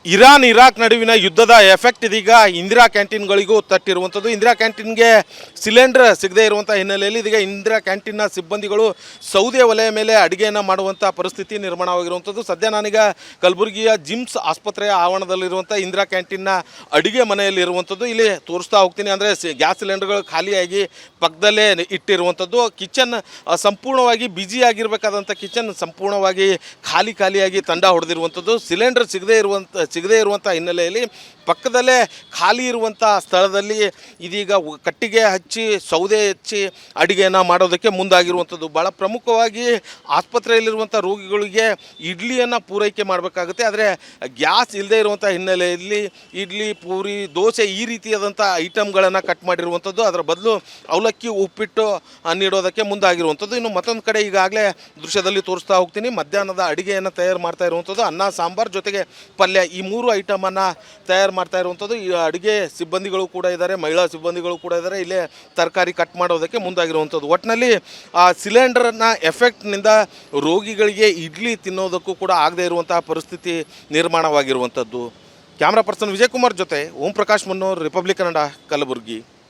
Iran Iraq ನಡುವಿನ ಯುದ್ಧದ effect ಇದೀಗ ಇಂದಿರಾ ಕ್ಯಾಂಟೀನ್ಗಳಿಗೂ ತಟ್ಟಿರುವಂಥದ್ದು. ಇಂದಿರಾ ಕ್ಯಾಂಟೀನ್ಗೆ ಸಿಲಿಂಡರ್ ಸಿಗದೇ ಇರುವಂಥ ಹಿನ್ನೆಲೆಯಲ್ಲಿ ಇದೀಗ ಇಂದಿರಾ ಕ್ಯಾಂಟೀನ್ನ ಸಿಬ್ಬಂದಿಗಳು ಸೌದೆ ಒಲೆಯ ಮೇಲೆ ಅಡುಗೆಯನ್ನು ಮಾಡುವಂಥ ಪರಿಸ್ಥಿತಿ ನಿರ್ಮಾಣವಾಗಿರುವಂಥದ್ದು. ಸದ್ಯ ನಾನೀಗ ಕಲಬುರಗಿಯ ಜಿಮ್ಸ್ ಆಸ್ಪತ್ರೆಯ ಆವರಣದಲ್ಲಿರುವಂಥ ಇಂದಿರಾ ಕ್ಯಾಂಟೀನ್ನ ಅಡುಗೆ ಮನೆಯಲ್ಲಿರುವಂಥದ್ದು. ಇಲ್ಲಿ ತೋರಿಸ್ತಾ ಹೋಗ್ತೀನಿ. ಅಂದರೆ ಗ್ಯಾಸ್ ಸಿಲಿಂಡರ್ಗಳು ಖಾಲಿಯಾಗಿ ಪಕ್ಕದಲ್ಲೇ ಇಟ್ಟಿರುವಂಥದ್ದು. ಕಿಚನ್ ಸಂಪೂರ್ಣವಾಗಿ ಬ್ಯುಸಿ ಆಗಿರಬೇಕಾದಂಥ ಕಿಚನ್ ಸಂಪೂರ್ಣವಾಗಿ ಖಾಲಿಯಾಗಿ ತಂಡ ಹೊಡೆದಿರುವಂಥದ್ದು. ಸಿಲಿಂಡರ್ ಸಿಗದೇ ಇರುವಂಥ ಹಿನ್ನೆಲೆಯಲ್ಲಿ ಪಕ್ಕದಲ್ಲೇ ಖಾಲಿ ಇರುವಂಥ ಸ್ಥಳದಲ್ಲಿ ಇದೀಗ ಕಟ್ಟಿಗೆ ಹಚ್ಚಿ ಸೌದೆ ಹಚ್ಚಿ ಅಡುಗೆಯನ್ನು ಮಾಡೋದಕ್ಕೆ ಮುಂದಾಗಿರುವಂಥದ್ದು. ಭಾಳ ಪ್ರಮುಖವಾಗಿ ಆಸ್ಪತ್ರೆಯಲ್ಲಿರುವಂಥ ರೋಗಿಗಳಿಗೆ ಇಡ್ಲಿಯನ್ನು ಪೂರೈಕೆ ಮಾಡಬೇಕಾಗುತ್ತೆ. ಆದರೆ ಗ್ಯಾಸ್ ಇಲ್ಲದೆ ಇರುವಂಥ ಹಿನ್ನೆಲೆಯಲ್ಲಿ ಇಡ್ಲಿ, ಪೂರಿ, ದೋಸೆ ಈ ರೀತಿಯಾದಂಥ ಐಟಮ್ಗಳನ್ನು ಕಟ್ ಮಾಡಿರುವಂಥದ್ದು. ಅದರ ಬದಲು ಅವಲಕ್ಕಿ, ಉಪ್ಪಿಟ್ಟು ನೀಡೋದಕ್ಕೆ ಮುಂದಾಗಿರುವಂಥದ್ದು. ಇನ್ನು ಮತ್ತೊಂದು ಕಡೆ ಈಗಾಗಲೇ ದೃಶ್ಯದಲ್ಲಿ ತೋರಿಸ್ತಾ ಹೋಗ್ತೀನಿ, ಮಧ್ಯಾಹ್ನದ ಅಡುಗೆಯನ್ನು ತಯಾರು ಮಾಡ್ತಾ ಇರುವಂಥದ್ದು. ಅನ್ನ, ಸಾಂಬಾರು ಜೊತೆಗೆ ಪಲ್ಯ, ಈ 3 ಐಟಮನ್ನು ತಯಾರು ಮಾಡ್ತಾ ಇರುವಂಥದ್ದು. ಈ ಅಡುಗೆ ಸಿಬ್ಬಂದಿಗಳು ಕೂಡ ಇದ್ದಾರೆ, ಮಹಿಳಾ ಸಿಬ್ಬಂದಿಗಳು ಕೂಡ ಇದ್ದಾರೆ. ಇಲ್ಲೇ ತರಕಾರಿ ಕಟ್ ಮಾಡೋದಕ್ಕೆ ಮುಂದಾಗಿರುವಂಥದ್ದು. ಒಟ್ಟಿನಲ್ಲಿ ಆ ಸಿಲಿಂಡರ್ನ ಎಫೆಕ್ಟ್ನಿಂದ ರೋಗಿಗಳಿಗೆ ಇಡ್ಲಿ ತಿನ್ನೋದಕ್ಕೂ ಕೂಡ ಆಗದೇ ಇರುವಂತಹ ಪರಿಸ್ಥಿತಿ ನಿರ್ಮಾಣವಾಗಿರುವಂಥದ್ದು. ಕ್ಯಾಮ್ರಾ ಪರ್ಸನ್ ವಿಜಯಕುಮಾರ್ ಜೊತೆ ಓಂ ಪ್ರಕಾಶ್ ಮನ್ನೋರ್, ರಿಪಬ್ಲಿಕ್ ಕನ್ನಡ, ಕಲಬುರಗಿ.